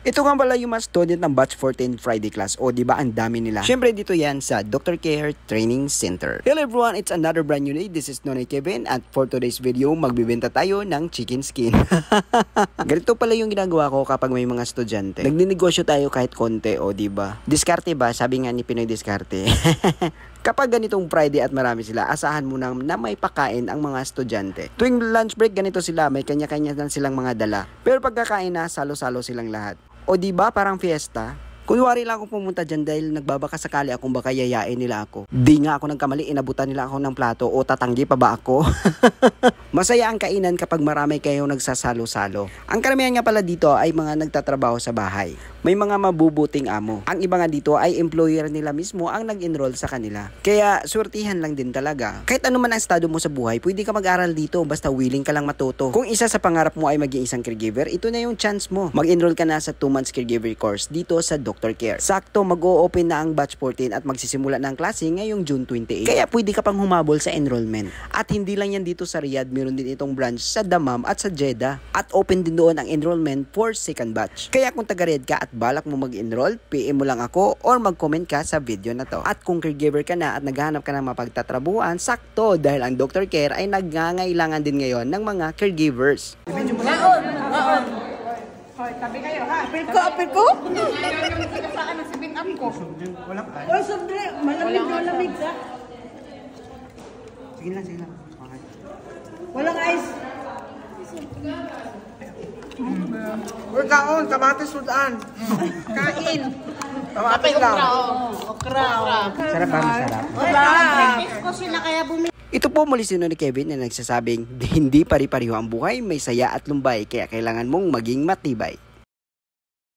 Ito nga pala yung mga student ng Batch 14 Friday class. O diba ang dami nila? Syempre dito yan sa Dr. Care Training Center. Hello everyone, it's another brand new day. This is Nonoy Kevin at for today's video, magbibenta tayo ng chicken skin. Ganito pala yung ginagawa ko kapag may mga estudyante. Nagninegosyo tayo kahit konti, o diba? Diskarte ba? Sabi nga ni Pinoy Diskarte. Kapag ganitong Friday at marami sila, asahan mo na may pakain ang mga estudyante. Tuwing lunch break, ganito sila, may kanya-kanya na silang mga dala. Pero pagkakain na, salo-salo silang lahat. O diba parang fiesta? Kunwari lang akong pumunta dyan dahil nagbabaka sakali akong baka yayain nila ako. Di nga ako nagkamali, inabutan nila ako ng plato o tatanggi pa ba ako? Masaya ang kainan kapag marami kayong nagsasalo-salo. Ang karamihan nga pala dito ay mga nagtatrabaho sa bahay. May mga mabubuting amo. Ang iba nga dito ay employer nila mismo ang nag-enroll sa kanila. Kaya swertihan lang din talaga. Kahit ano man ang estado mo sa buhay, pwede ka mag-aral dito basta willing ka lang matuto. Kung isa sa pangarap mo ay maging isang caregiver, ito na yung chance mo. Mag-enroll ka na sa 2 months caregiver course dito sa Dr. Care. Sakto, mag-o-open na ang batch 14 at magsisimula na ang klase ngayong June 28. Kaya pwede ka pang humabol sa enrollment. At hindi lang yan dito sa Riyadh, meron din itong branch sa Dammam at sa Jeddah. At open din doon ang enrollment for second batch. Kaya kung taga-Riyadh ka at balak mo mag-enroll, PM mo lang ako or mag-comment ka sa video na to. At kung caregiver ka na at naghahanap ka ng mapagtatrabuhan, sakto dahil ang Dr. Care ay nagngangailangan din ngayon ng mga caregivers. Hoy, tabi kayo ha. Apil ko? Saan ang sibing up ko? Walang ka. Oy, sobre, malamig ka. Sige lang, sige lang. Okay. Walang ice. Uy, kaon, kamatis sudaan. Kain. Kamatis lang. Okra. Sarap ba? Masarap. Wala. Ko sila kaya bumili. Ito po muli si Nonoy Kevin na nagsasabing hindi pari-pariho ang buhay, may saya at lumbay, kaya kailangan mong maging matibay.